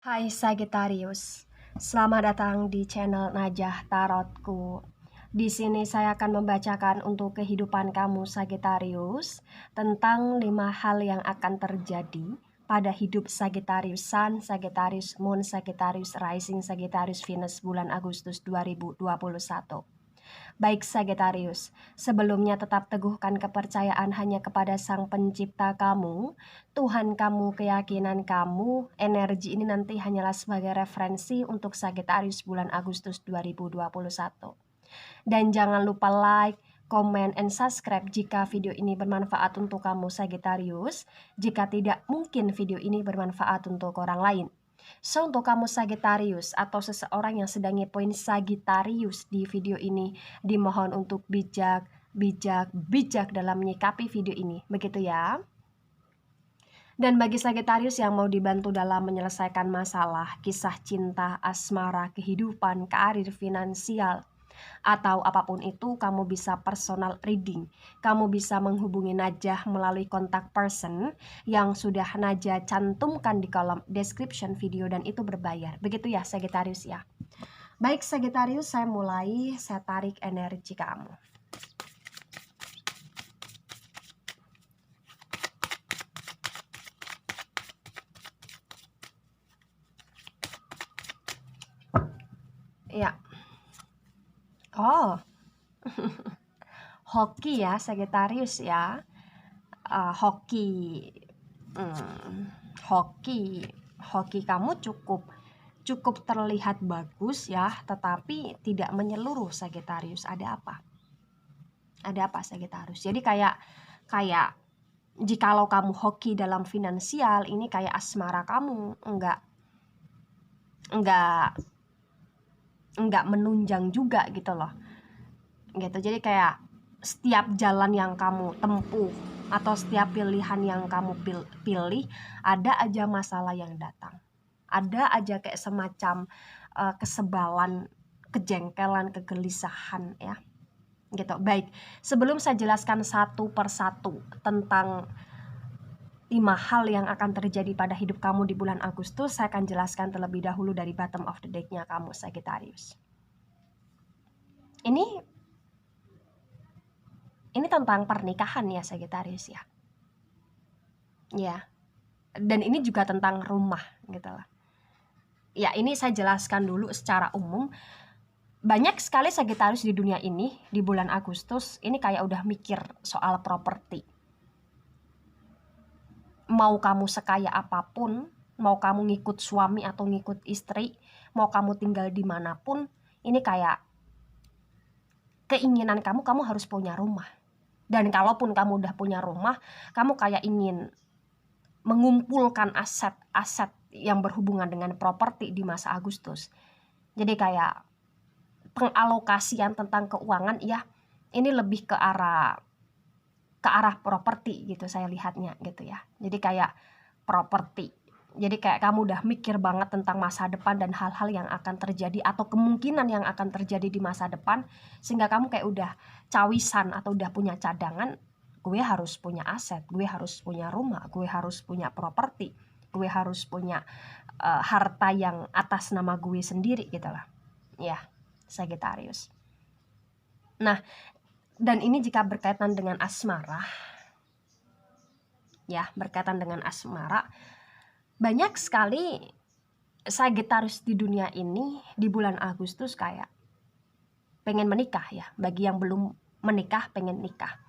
Hai Sagittarius, selamat datang di channel Najah Tarotku. Di sini saya akan membacakan untuk kehidupan kamu Sagittarius tentang 5 hal yang akan terjadi pada hidup Sagittarius Sun, Sagittarius Moon, Sagittarius Rising, Sagittarius Venus bulan Agustus 2021. Baik Sagittarius, sebelumnya tetap teguhkan kepercayaan hanya kepada Sang Pencipta kamu, Tuhan kamu, keyakinan kamu. Energi ini nanti hanyalah sebagai referensi untuk Sagittarius bulan Agustus 2021. Dan jangan lupa like, comment, and subscribe jika video ini bermanfaat untuk kamu Sagittarius. Jika tidak, mungkin video ini bermanfaat untuk orang lain. So, untuk kamu Sagittarius atau seseorang yang sedang ngepoin Sagittarius di video ini, dimohon untuk bijak dalam menyikapi video ini. Begitu ya. Dan bagi Sagittarius yang mau dibantu dalam menyelesaikan masalah, kisah cinta, asmara, kehidupan, karir, finansial, atau apapun itu, kamu bisa personal reading. Kamu bisa menghubungi Najah melalui kontak person yang sudah Najah cantumkan di kolom description video, dan itu berbayar. Begitu ya Sagittarius ya. Baik Sagittarius, saya mulai. Saya tarik energi kamu. Ya. Oh, hoki ya Sagittarius ya. Hoki kamu cukup terlihat bagus ya, tetapi tidak menyeluruh Sagittarius. Ada apa Sagittarius? Jadi kayak jikalau kamu hoki dalam finansial, ini kayak asmara kamu enggak menunjang juga gitu loh. Gitu. Jadi kayak setiap jalan yang kamu tempuh atau setiap pilihan yang kamu pilih, ada aja masalah yang datang. Ada aja kayak semacam kesebalan, kejengkelan, kegelisahan ya. Gitu. Baik, sebelum saya jelaskan satu persatu tentang 5 hal yang akan terjadi pada hidup kamu di bulan Agustus, saya akan jelaskan terlebih dahulu dari bottom of the deck-nya kamu Sagittarius. Ini tentang pernikahan ya Sagittarius ya. Ya. Dan ini juga tentang rumah gitu lah. Ya, ini saya jelaskan dulu secara umum. Banyak sekali Sagittarius di dunia ini di bulan Agustus ini kayak udah mikir soal properti. Mau kamu sekaya apapun, mau kamu ngikut suami atau ngikut istri, mau kamu tinggal dimanapun, ini kayak keinginan kamu harus punya rumah. Dan kalaupun kamu udah punya rumah, kamu kayak ingin mengumpulkan aset-aset yang berhubungan dengan properti di masa Agustus. Jadi kayak pengalokasian tentang keuangan ya, ini lebih ke arah properti gitu saya lihatnya gitu ya. Jadi kayak properti. Jadi kayak kamu udah mikir banget tentang masa depan dan hal-hal yang akan terjadi atau kemungkinan yang akan terjadi di masa depan, sehingga kamu kayak udah cawisan atau udah punya cadangan, gue harus punya aset, gue harus punya rumah, gue harus punya properti, gue harus punya harta yang atas nama gue sendiri gitu lah. Ya, Sagittarius. Nah, dan ini jika berkaitan dengan asmara, ya berkaitan dengan asmara, banyak sekali Sagittarius di dunia ini di bulan Agustus kayak pengen menikah ya. Bagi yang belum menikah, pengen nikah.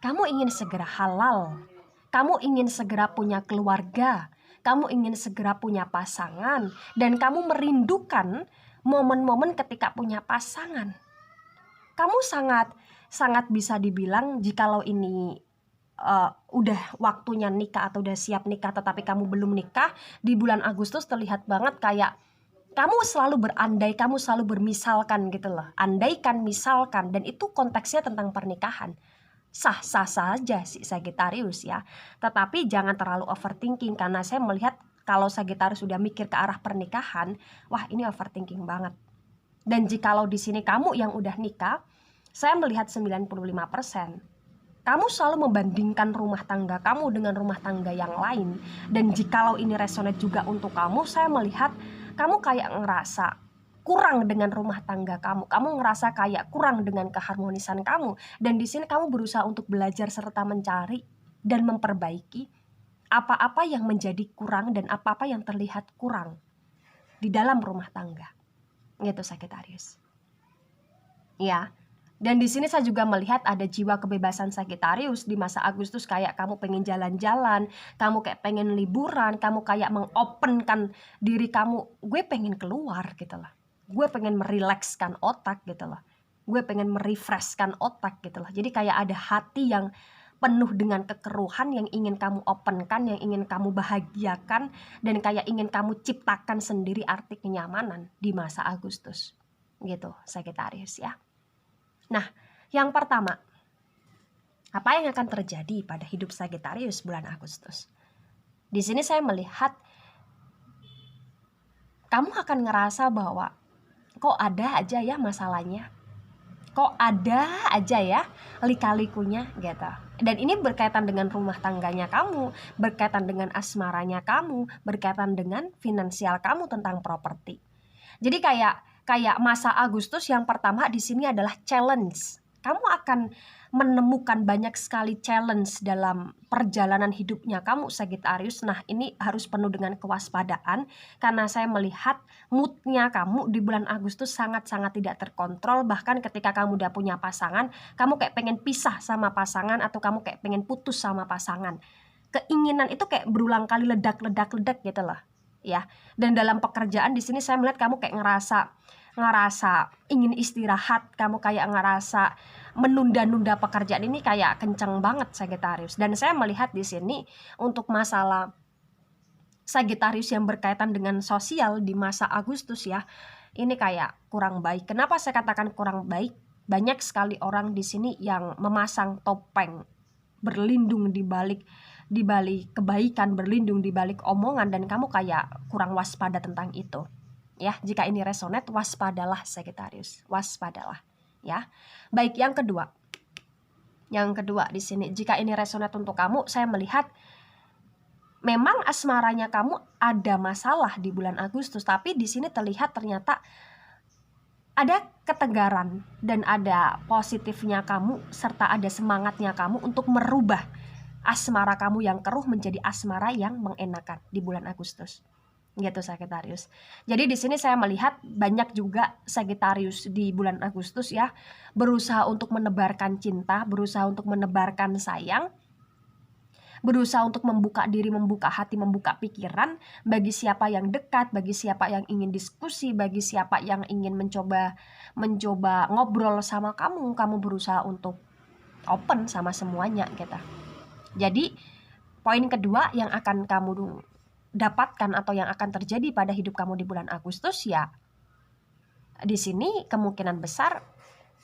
Kamu ingin segera halal, kamu ingin segera punya keluarga, kamu ingin segera punya pasangan, dan kamu merindukan momen-momen ketika punya pasangan. Kamu sangat bisa dibilang jikalau ini udah waktunya nikah atau udah siap nikah tetapi kamu belum nikah, di bulan Agustus terlihat banget kayak kamu selalu berandai, kamu selalu bermisalkan gitu loh. Andaikan, misalkan, dan itu konteksnya tentang pernikahan. Sah-sah saja si Sagittarius ya. Tetapi jangan terlalu overthinking, karena saya melihat kalau Sagittarius sudah mikir ke arah pernikahan, wah ini overthinking banget. Dan jikalau di sini kamu yang udah nikah, saya melihat 95%. kamu selalu membandingkan rumah tangga kamu dengan rumah tangga yang lain. Dan jikalau ini resonate juga untuk kamu, saya melihat kamu kayak ngerasa kurang dengan rumah tangga kamu. Kamu ngerasa kayak kurang dengan keharmonisan kamu. Dan di sini kamu berusaha untuk belajar serta mencari dan memperbaiki apa-apa yang menjadi kurang dan apa-apa yang terlihat kurang di dalam rumah tangga. Gitu Sagittarius. Ya. Dan di sini saya juga melihat ada jiwa kebebasan Sagittarius di masa Agustus, kayak kamu pengen jalan-jalan, kamu kayak pengen liburan, kamu kayak mengopenkan diri kamu, gue pengen keluar gitu lah. Gue pengen merilekskan otak gitu lah. Gue pengen merefreshkan otak gitu lah. Jadi kayak ada hati yang penuh dengan kekeruhan yang ingin kamu openkan, yang ingin kamu bahagiakan, dan kayak ingin kamu ciptakan sendiri arti kenyamanan di masa Agustus. Gitu Sagittarius ya. Nah, yang pertama, apa yang akan terjadi pada hidup Sagittarius bulan Agustus? Di sini saya melihat kamu akan ngerasa bahwa kok ada aja ya masalahnya, kok ada aja ya lika-likunya gitu. Dan ini berkaitan dengan rumah tangganya kamu, berkaitan dengan asmaranya kamu, berkaitan dengan finansial kamu tentang properti. Jadi kayak masa Agustus yang pertama di sini adalah challenge. Kamu akan menemukan banyak sekali challenge dalam perjalanan hidupnya kamu Sagittarius. Nah, ini harus penuh dengan kewaspadaan karena saya melihat moodnya kamu di bulan Agustus sangat-sangat tidak terkontrol. Bahkan ketika kamu udah punya pasangan, kamu kayak pengen pisah sama pasangan atau kamu kayak pengen putus sama pasangan. Keinginan itu kayak berulang kali ledak gitu loh. Ya, dan dalam pekerjaan di sini saya melihat kamu kayak ngerasa ingin istirahat, kamu kayak ngerasa menunda-nunda pekerjaan ini kayak kenceng banget Sagittarius. Dan saya melihat di sini untuk masalah Sagittarius yang berkaitan dengan sosial di masa Agustus ya, ini kayak kurang baik. Kenapa saya katakan kurang baik? Banyak sekali orang di sini yang memasang topeng berlindung di balik kebaikan, berlindung di balik omongan, dan kamu kayak kurang waspada tentang itu. Ya, jika ini resonate, waspadalah Sagittarius, waspadalah. Ya, baik yang kedua. Yang kedua di sini, jika ini resonate untuk kamu, saya melihat memang asmaranya kamu ada masalah di bulan Agustus, tapi di sini terlihat ternyata ada ketegaran dan ada positifnya kamu serta ada semangatnya kamu untuk merubah asmara kamu yang keruh menjadi asmara yang mengenakan di bulan Agustus. Gitu Sagittarius. Jadi di sini saya melihat banyak juga Sagittarius di bulan Agustus ya berusaha untuk menebarkan cinta, berusaha untuk menebarkan sayang, berusaha untuk membuka diri, membuka hati, membuka pikiran bagi siapa yang dekat, bagi siapa yang ingin diskusi, bagi siapa yang ingin mencoba ngobrol sama kamu berusaha untuk open sama semuanya gitu. Jadi poin kedua yang akan kamu dapatkan atau yang akan terjadi pada hidup kamu di bulan Agustus ya, di sini kemungkinan besar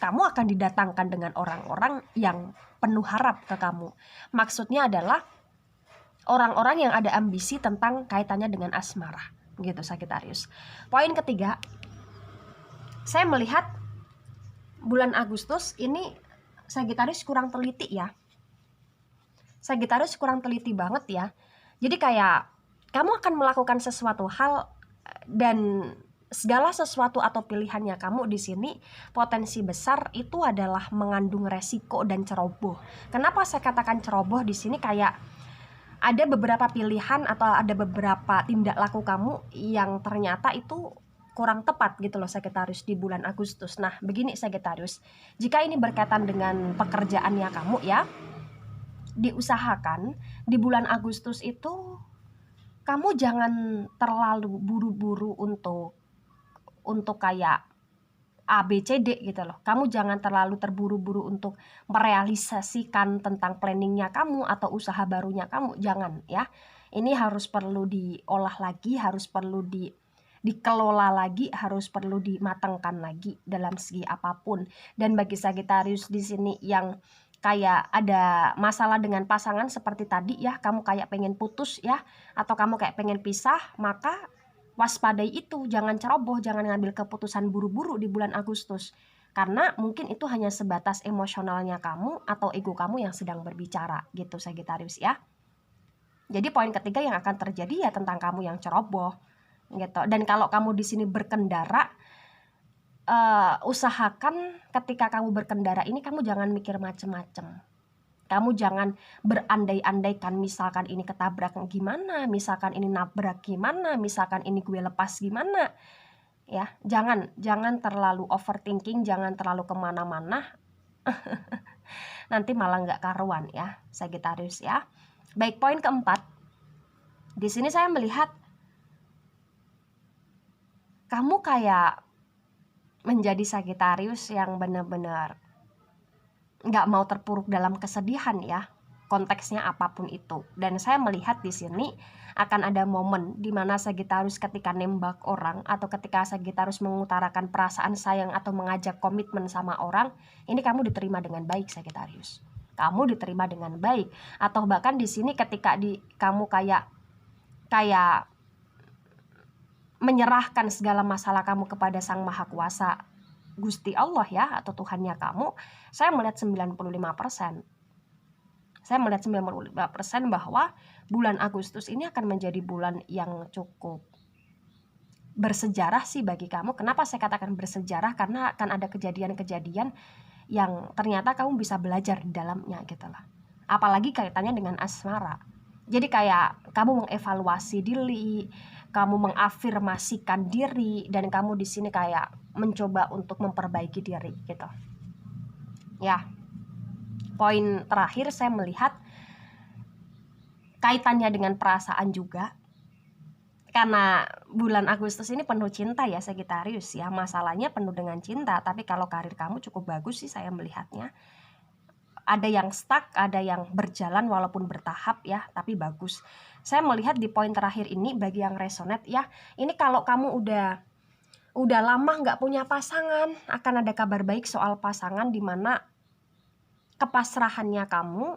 kamu akan didatangkan dengan orang-orang yang penuh harap ke kamu. Maksudnya adalah orang-orang yang ada ambisi tentang kaitannya dengan asmara, gitu Sagittarius. Poin ketiga, saya melihat bulan Agustus ini Sagittarius kurang teliti ya. Sagittarius kurang teliti banget ya. Jadi kayak kamu akan melakukan sesuatu hal dan segala sesuatu atau pilihannya kamu di sini potensi besar itu adalah mengandung resiko dan ceroboh. Kenapa saya katakan ceroboh di sini? Kayak ada beberapa pilihan atau ada beberapa tindak laku kamu yang ternyata itu kurang tepat gitu loh Sagittarius di bulan Agustus. Nah, begini Sagittarius, jika ini berkaitan dengan pekerjaannya kamu ya, diusahakan di bulan Agustus itu kamu jangan terlalu buru-buru untuk kayak A, B, C, D gitu loh. Kamu jangan terlalu terburu-buru untuk merealisasikan tentang planningnya kamu atau usaha barunya kamu. Jangan ya. Ini harus perlu diolah lagi, harus perlu dikelola lagi, harus perlu dimatangkan lagi dalam segi apapun. Dan bagi Sagittarius di sini yang kayak ada masalah dengan pasangan seperti tadi ya, kamu kayak pengen putus ya, atau kamu kayak pengen pisah, maka waspadai itu, jangan ceroboh, jangan ngambil keputusan buru-buru di bulan Agustus. Karena mungkin itu hanya sebatas emosionalnya kamu atau ego kamu yang sedang berbicara gitu Sagittarius ya. Jadi poin ketiga yang akan terjadi ya tentang kamu yang ceroboh gitu. Dan kalau kamu di sini berkendara, usahakan ketika kamu berkendara ini kamu jangan mikir macem-macem. Kamu jangan berandai-andaikan, misalkan ini ketabrak gimana, misalkan ini nabrak gimana, misalkan ini gue lepas gimana. Ya, jangan terlalu overthinking, jangan terlalu kemana-mana. Nanti malah nggak karuan ya, Sagittarius ya. Baik, poin keempat. Di sini saya melihat kamu kayak menjadi Sagittarius yang benar-benar nggak mau terpuruk dalam kesedihan ya, konteksnya apapun itu. Dan saya melihat di sini akan ada momen di mana Sagittarius ketika nembak orang atau ketika Sagittarius mengutarakan perasaan sayang atau mengajak komitmen sama orang, ini kamu diterima dengan baik Sagittarius. Kamu diterima dengan baik, atau bahkan di sini ketika kamu kayak menyerahkan segala masalah kamu kepada Sang Maha Kuasa Gusti Allah ya, atau Tuhannya kamu, saya melihat 95%. Saya melihat 95% bahwa bulan Agustus ini akan menjadi bulan yang cukup bersejarah sih bagi kamu. Kenapa saya katakan bersejarah? Karena akan ada kejadian-kejadian yang ternyata kamu bisa belajar di dalamnya gitu lah. Apalagi kaitannya dengan asmara. Jadi kayak kamu mengevaluasi diri, kamu mengafirmasikan diri, dan kamu di sini kayak mencoba untuk memperbaiki diri gitu. Ya. Poin terakhir saya melihat kaitannya dengan perasaan juga. Karena bulan Agustus ini penuh cinta ya Sagittarius ya. Masalahnya penuh dengan cinta, tapi kalau karir kamu cukup bagus sih saya melihatnya. Ada yang stuck, ada yang berjalan walaupun bertahap ya, tapi bagus. Saya melihat di poin terakhir ini bagi yang resonate ya, ini kalau kamu udah lama nggak punya pasangan, akan ada kabar baik soal pasangan di mana kepasrahannya kamu,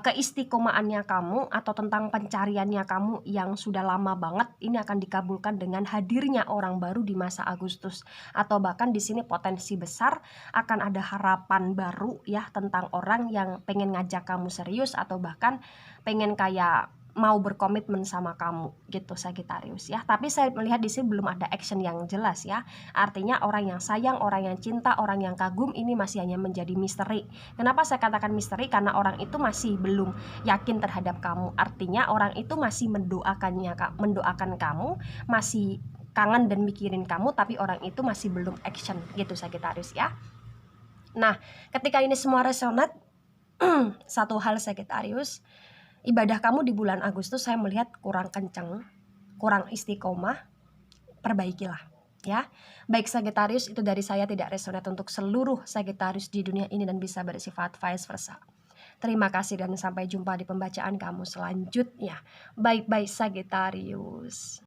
keistiqomahannya kamu, atau tentang pencariannya kamu yang sudah lama banget, ini akan dikabulkan dengan hadirnya orang baru di masa Agustus. Atau bahkan di sini potensi besar akan ada harapan baru ya tentang orang yang pengen ngajak kamu serius, atau bahkan pengen kayak mau berkomitmen sama kamu gitu Sagittarius ya. Tapi saya melihat di sini belum ada action yang jelas ya. Artinya orang yang sayang, orang yang cinta, orang yang kagum ini masih hanya menjadi misteri. Kenapa saya katakan misteri? Karena orang itu masih belum yakin terhadap kamu. Artinya orang itu masih mendoakan kamu, masih kangen dan mikirin kamu, tapi orang itu masih belum action gitu Sagittarius ya. Nah, ketika ini semua resonate, satu hal Sagittarius, ibadah kamu di bulan Agustus saya melihat kurang kenceng, kurang istiqomah, perbaikilah ya. Baik Sagittarius, itu dari saya, tidak resonate untuk seluruh Sagittarius di dunia ini dan bisa bersifat vice versa. Terima kasih dan sampai jumpa di pembacaan kamu selanjutnya. Bye-bye Sagittarius.